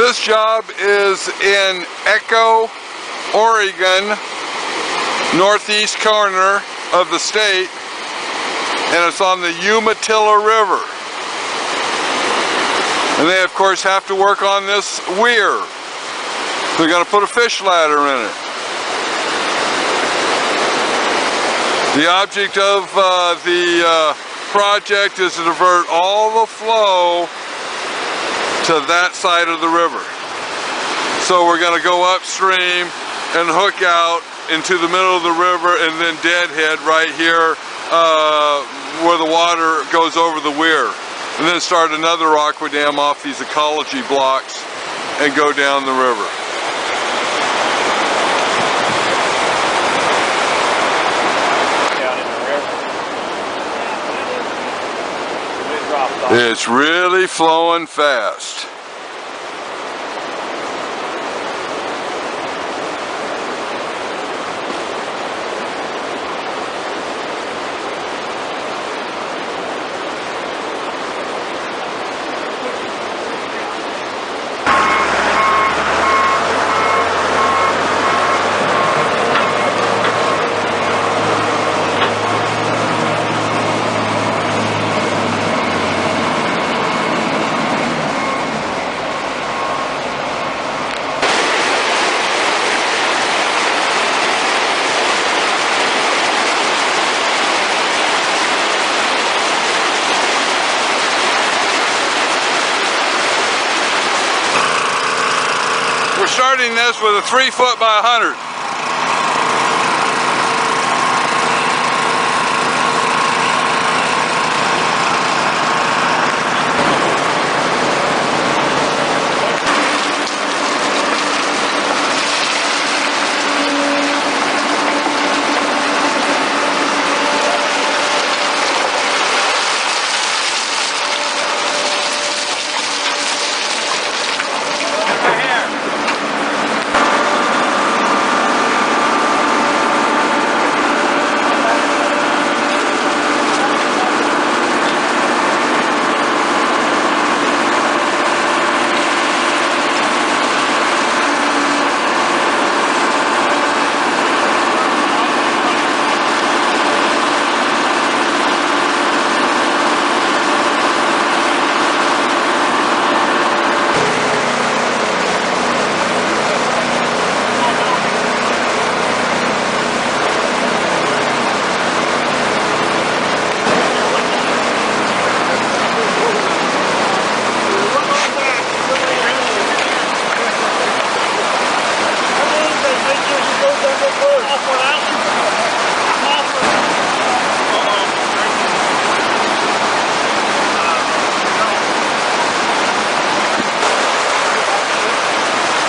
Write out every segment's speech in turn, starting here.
This job is in Echo, Oregon, northeast corner of the state, and it's on the Umatilla River. And they of course have to work on this weir. They're going to put a fish ladder in it. The object of the project is to divert all the flow to that side of the river. So we're going to go upstream and hook out into the middle of the river and then deadhead right here where the water goes over the weir. And then start another AquaDam off these ecology blocks and go down the river. It's really flowing fast. We're starting this with a 3 foot by 100.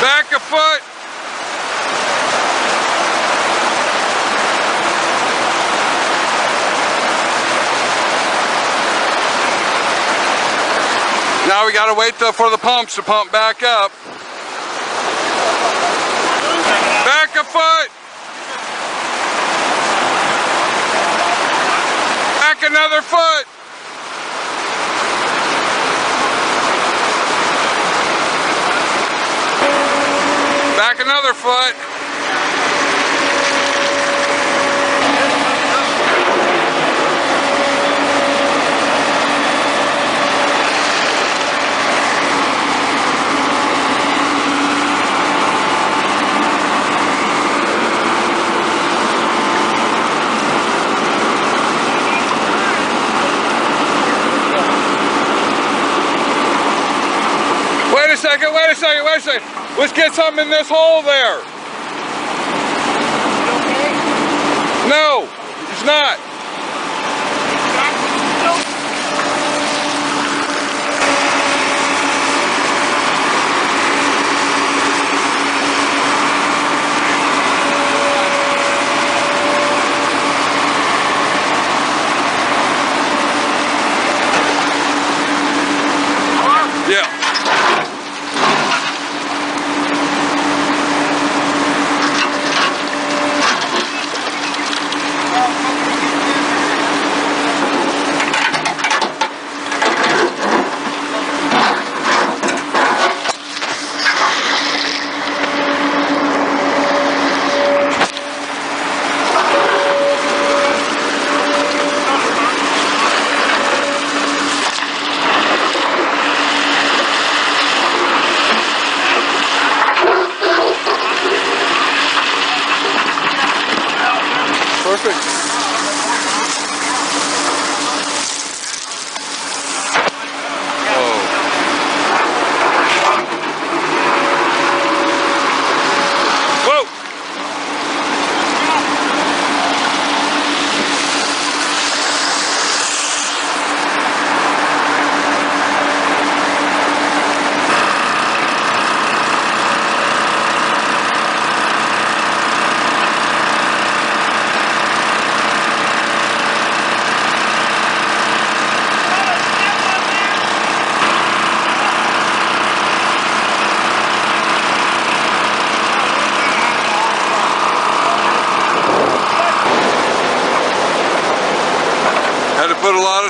Back a foot. Now we got to wait for the pumps to pump back up. Back a foot. Back another foot. Back another foot. Wait a second, wait a second, wait a second. Let's get something in this hole there. No, it's not. Yeah.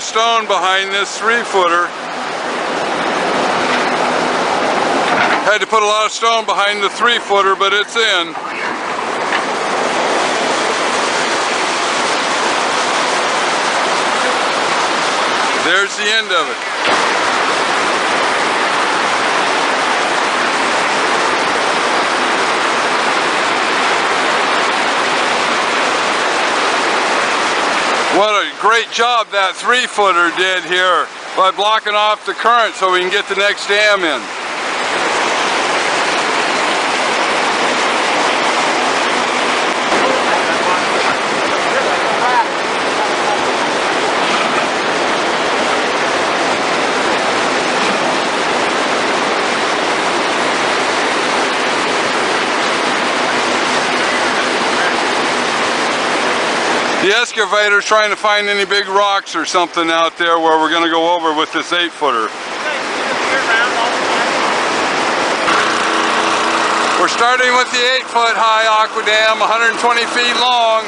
of stone behind this 3-footer. Had to put a lot of stone behind the 3-footer, but it's in. There's the end of it. What a great job that 3-footer did here by blocking off the current so we can get the next dam in. The excavator's trying to find any big rocks or something out there where we're going to go over with this 8-footer. We're starting with the 8-foot high AquaDam, 120 feet long.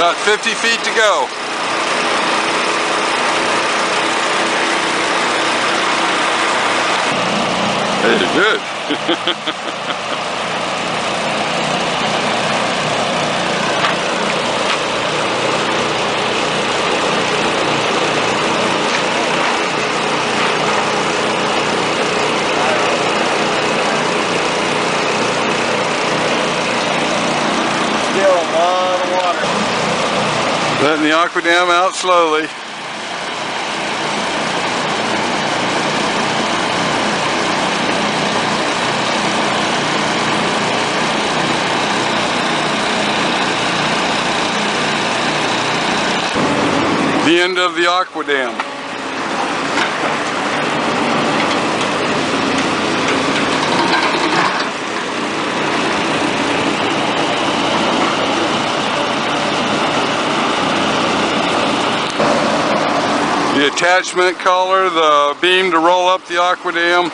About 50 feet to go. Hey, good. Still a lot of water. Letting the AquaDam out slowly. The end of the AquaDam. The attachment collar, the beam to roll up the AquaDam.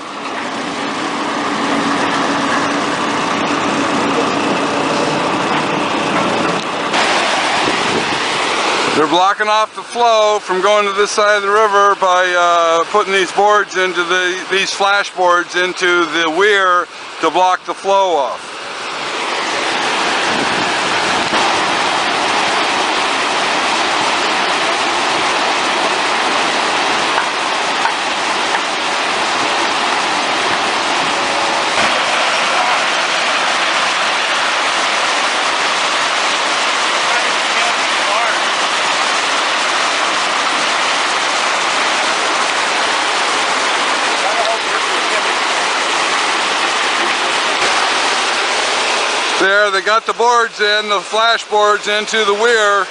They're blocking off the flow from going to this side of the river by putting these boards into these flash boards into the weir to block the flow off. There, they got the boards in, the flash boards into the weir.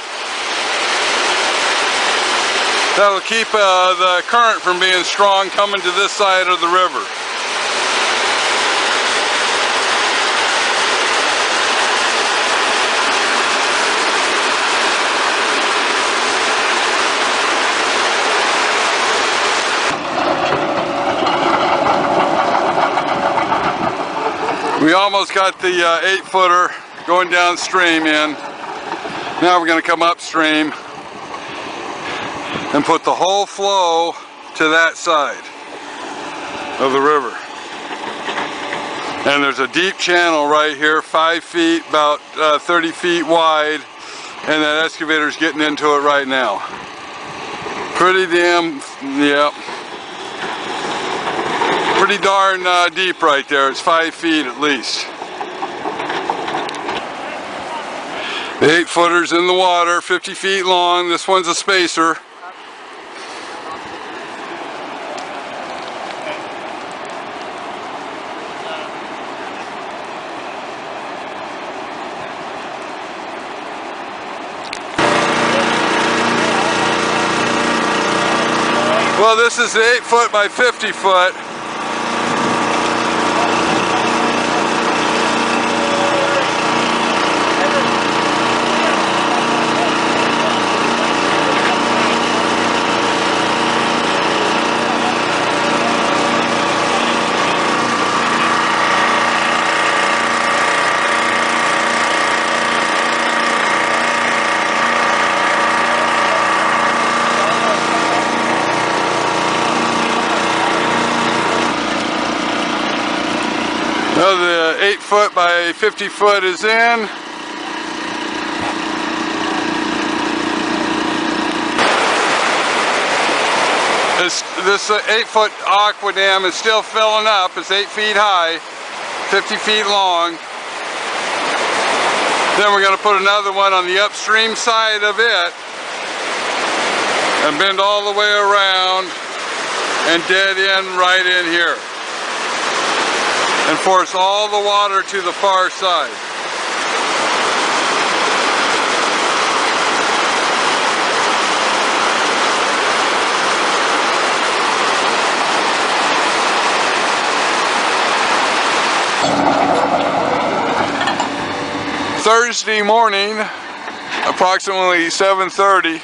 That'll keep the current from being strong coming to this side of the river. We almost got the 8-footer going downstream in. Now we're going to come upstream and put the whole flow to that side of the river. And there's a deep channel right here, 5 feet, about 30 feet wide, and that excavator's getting into it right now. Pretty damn, yep. Pretty darn deep right there. It's 5 feet at least. The 8-footer's in the water, 50 feet long. This one's a spacer. Well, this is 8 foot by 50 foot. Now the 8 foot by 50 foot is in. This 8 foot AquaDam is still filling up. It's 8 feet high, 50 feet long. Then we're going to put another one on the upstream side of it and bend all the way around and dead end right in here. And force all the water to the far side. Thursday morning, approximately 7:30,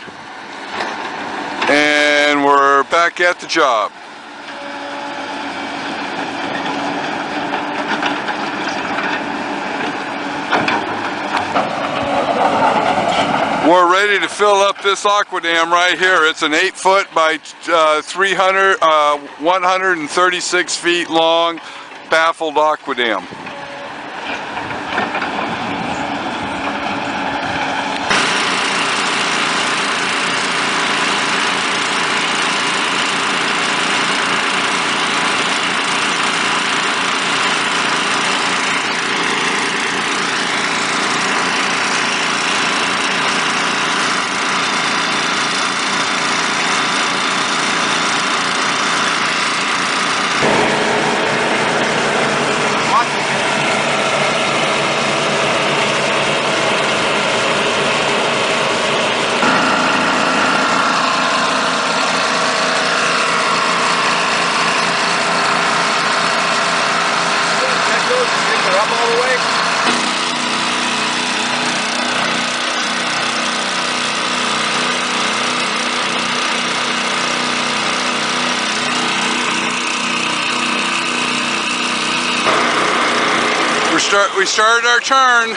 and we're back at the job. We're ready to fill up this AquaDam right here. It's an 8 foot by 136 feet long baffled AquaDam. We started our turn. We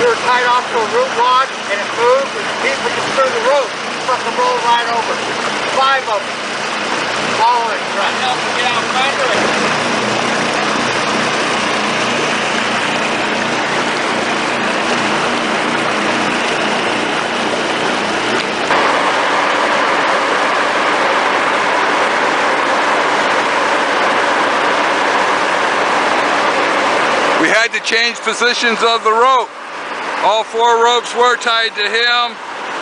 were tied off to a root log and it moved and people just threw the rope. Fucking rolled right over. 5 of them. Following. Trying to help them get out from under it. We had to change positions of the rope. All 4 ropes were tied to him.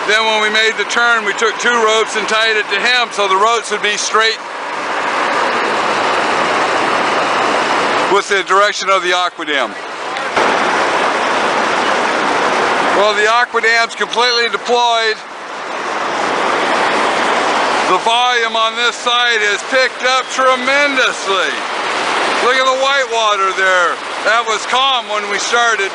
Then when we made the turn, we took 2 ropes and tied it to him so the ropes would be straight with the direction of the AquaDam. Well, the AquaDam's completely deployed. The volume on this side has picked up tremendously. Look at the white water there. That was calm when we started.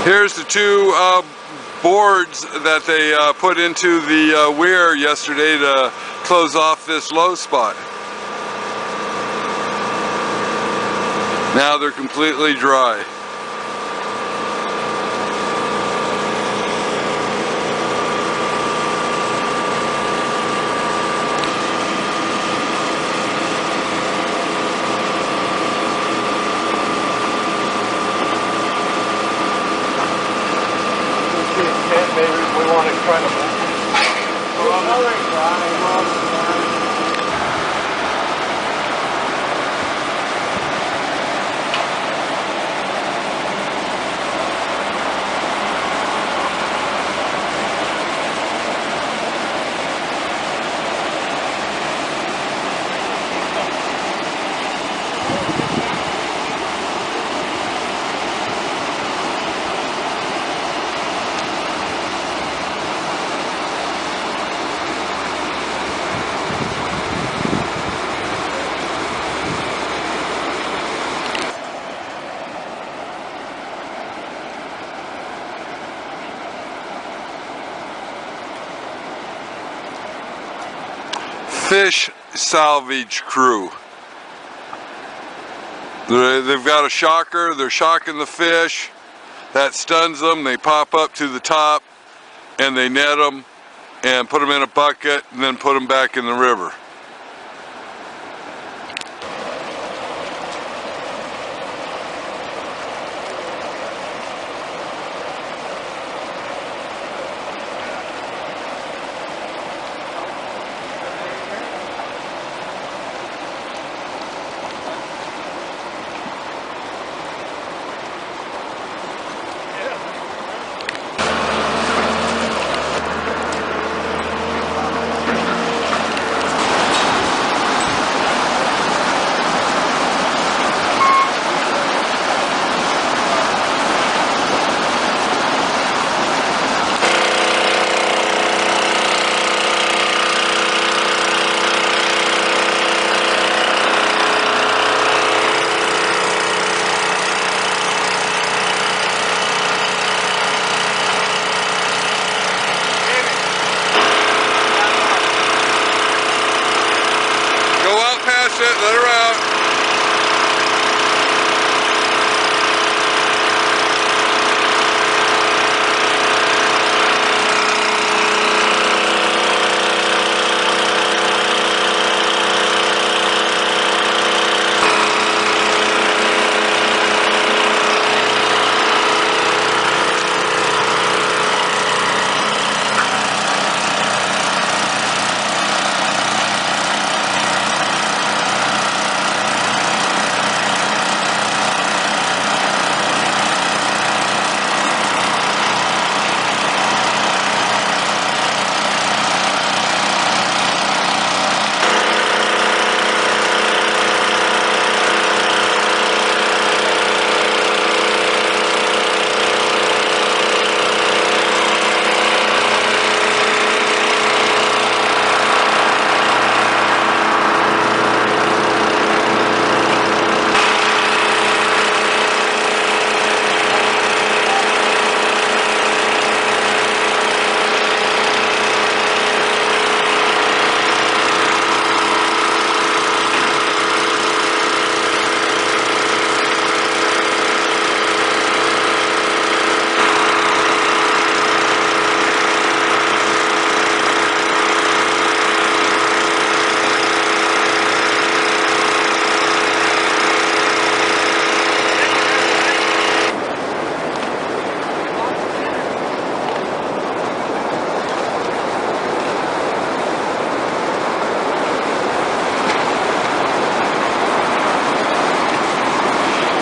Here's the two boards that they put into the weir yesterday to close off this low spot. Now they're completely dry. Maybe we want to try to move. Fish salvage crew. They've got a shocker, they're shocking the fish, that stuns them, they pop up to the top and they net them and put them in a bucket and then put them back in the river. Let her out.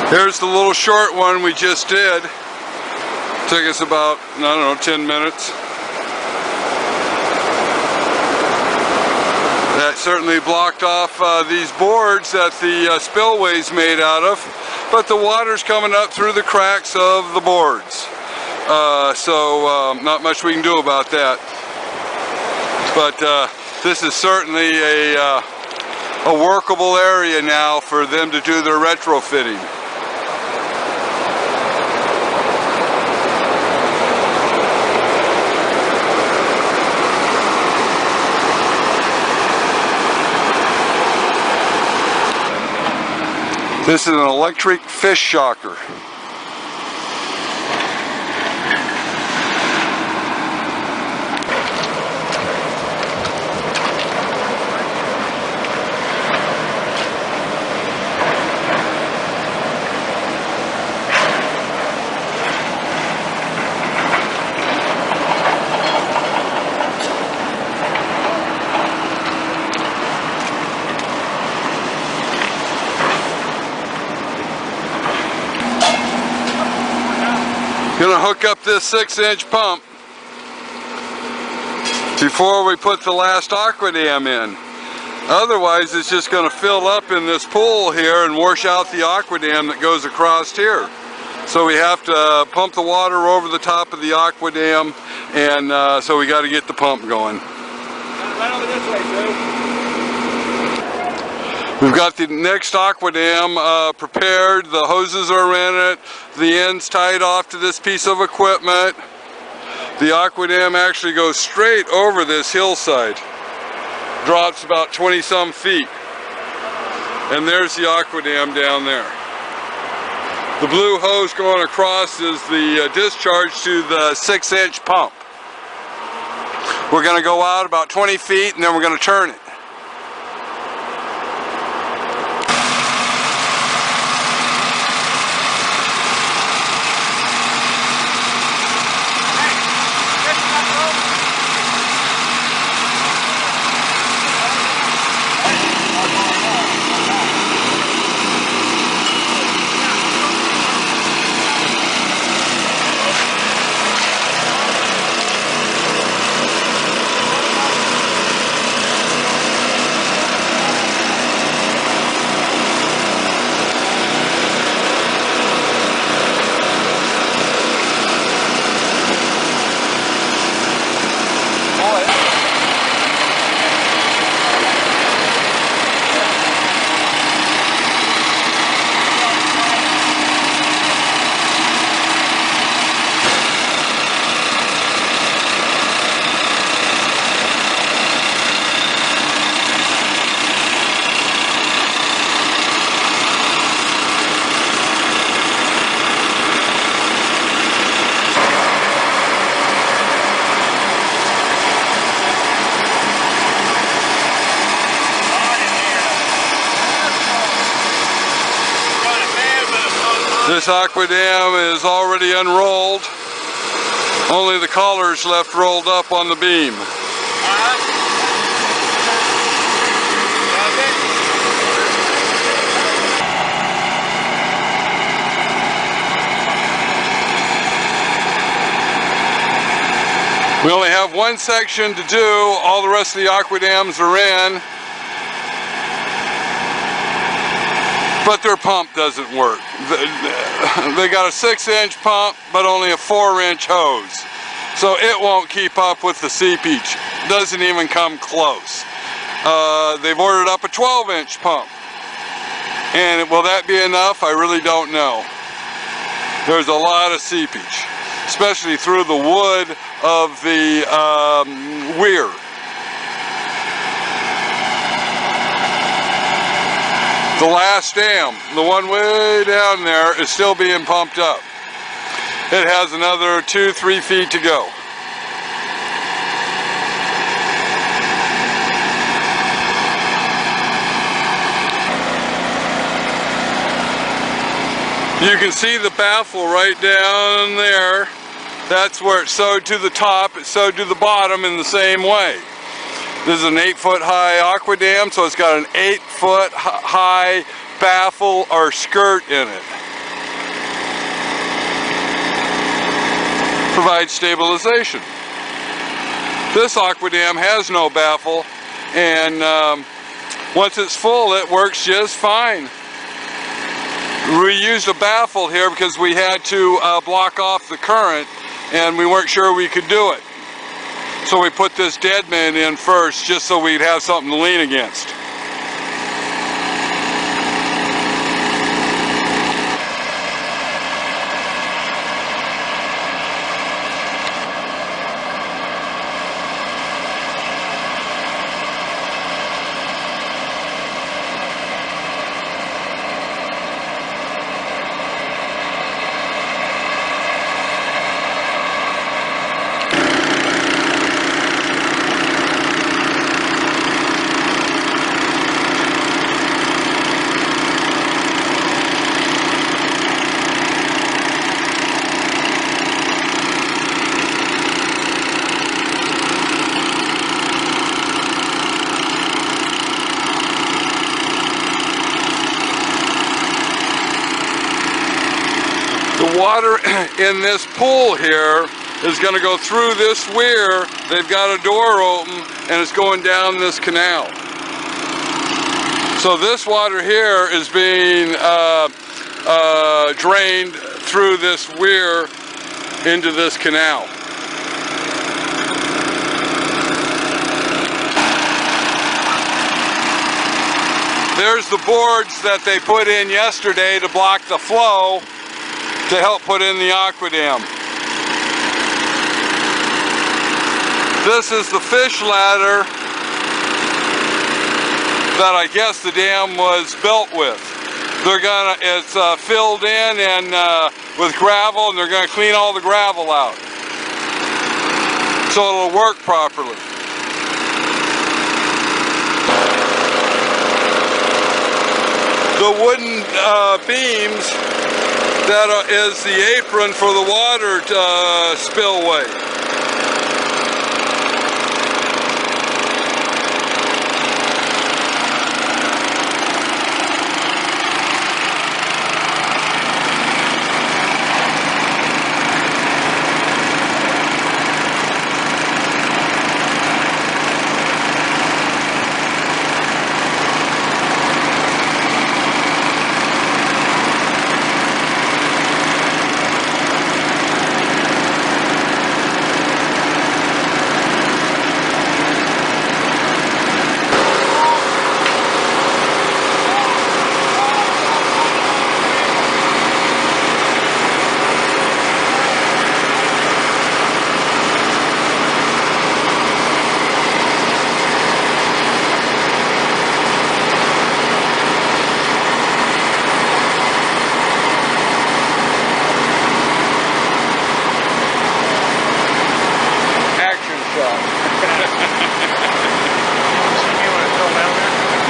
Here's the little short one we just did. Took us about, I don't know, 10 minutes. That certainly blocked off these boards that the spillway's made out of, but the water's coming up through the cracks of the boards. So not much we can do about that. But this is certainly a workable area now for them to do their retrofitting. This is an electric fish shocker. Gonna hook up this 6-inch pump before we put the last AquaDam in. Otherwise it's just gonna fill up in this pool here and wash out the AquaDam that goes across here. So we have to pump the water over the top of the AquaDam, and so we got to get the pump going. Right over this way, Drew. We've got the next AquaDam prepared. The hoses are in it. The end's tied off to this piece of equipment. The AquaDam actually goes straight over this hillside. Drops about 20-some feet. And there's the AquaDam down there. The blue hose going across is the discharge to the 6-inch pump. We're going to go out about 20 feet and then we're going to turn it. This AquaDam is already unrolled. Only the collar's left rolled up on the beam. We only have one section to do. All the rest of the AquaDams are in. But their pump doesn't work. They got a 6-inch pump, but only a 4-inch hose. So it won't keep up with the seepage. Doesn't even come close. They've ordered up a 12-inch pump. And will that be enough? I really don't know. There's a lot of seepage, especially through the wood of the weir. The last dam, the one way down there, is still being pumped up. It has another 2-3 feet to go. You can see the baffle right down there. That's where it's sewed to the top, it's sewed to the bottom in the same way. This is an 8-foot high AquaDam, so it's got an 8-foot high baffle or skirt in it. provide stabilization. This AquaDam has no baffle, and once it's full, it works just fine. We used a baffle here because we had to block off the current, and we weren't sure we could do it. So we put this deadman in first, just so we'd have something to lean against. The water in this pool here is going to go through this weir. They've got a door open and it's going down this canal. So this water here is being drained through this weir into this canal. There's the boards that they put in yesterday to block the flow to help put in the AquaDam. This is the fish ladder that I guess the dam was built with. It's filled in and with gravel, and they're gonna clean all the gravel out so it'll work properly. The wooden beams that is the apron for the water spillway.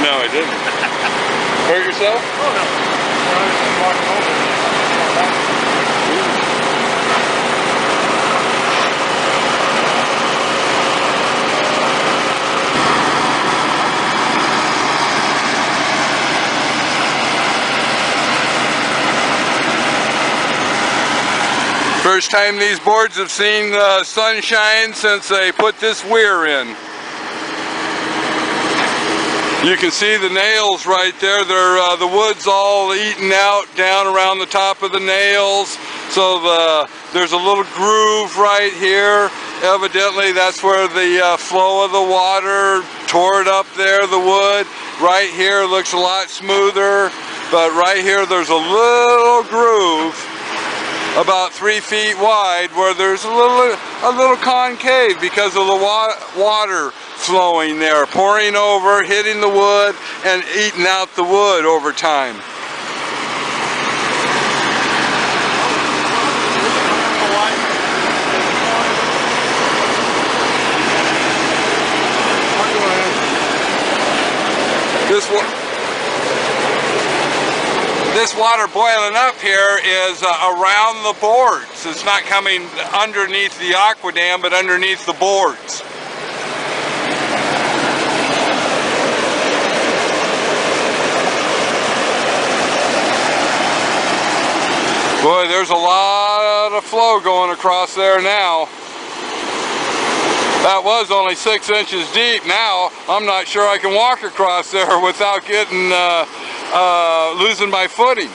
No, I didn't. Hurt yourself? Oh, no. I was just walking over. First time these boards have seen sunshine since they put this weir in. You can see the nails right there. They're the wood's all eaten out down around the top of the nails. So there's a little groove right here. Evidently that's where the flow of the water tore it up there, the wood. Right here looks a lot smoother, but right here there's a little groove about 3 feet wide where there's a little concave because of the water flowing there, pouring over, hitting the wood, and eating out the wood over time. This water boiling up here is around the boards. It's not coming underneath the AquaDam, but underneath the boards. Boy, there's a lot lot of flow going across there now. That was only 6 inches deep. Now I'm not sure I can walk across there without getting losing my footing.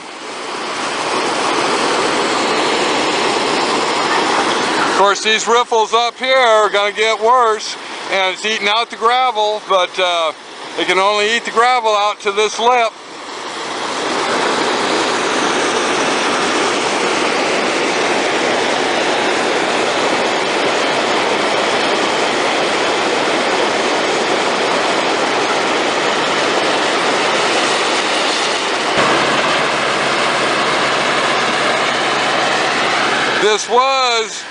Of course, these riffles up here are going to get worse, and it's eating out the gravel, but it can only eat the gravel out to this lip. This was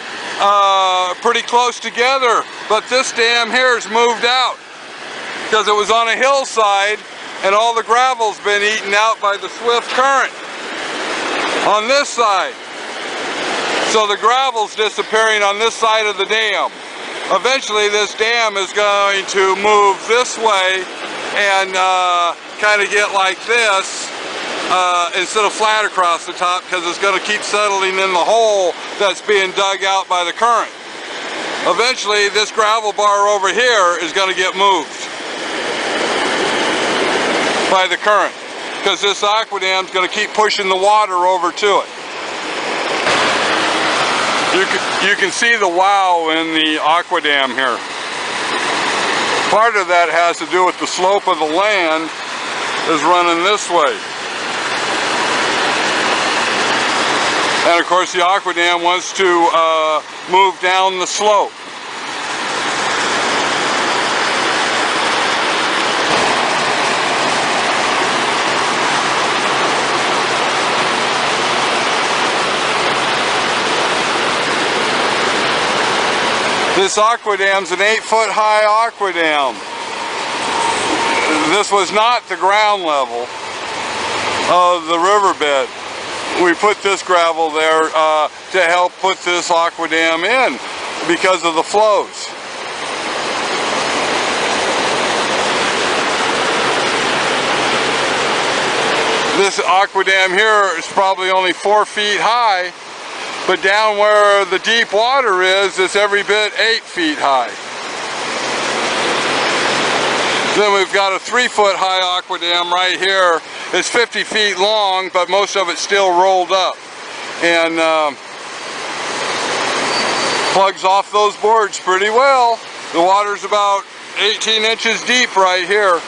pretty close together, but this dam here has moved out because it was on a hillside and all the gravel's been eaten out by the swift current on this side. So the gravel's disappearing on this side of the dam. Eventually this dam is going to move this way and kind of get like this instead of flat across the top, because it's going to keep settling in the hole that's being dug out by the current. Eventually this gravel bar over here is going to get moved by the current, because this AquaDam is going to keep pushing the water over to it. You can see the wow in the AquaDam here. Part of that has to do with the slope of the land is running this way. And of course the AquaDam wants to move down the slope. This AquaDam's an 8-foot high AquaDam. This was not the ground level of the riverbed. We put this gravel there to help put this AquaDam in because of the flows. This AquaDam here is probably only 4 feet high, but down where the deep water is, it's every bit 8 feet high. Then we've got a 3-foot high AquaDam right here. It's 50 feet long, but most of it's still rolled up. And plugs off those boards pretty well. The water's about 18 inches deep right here.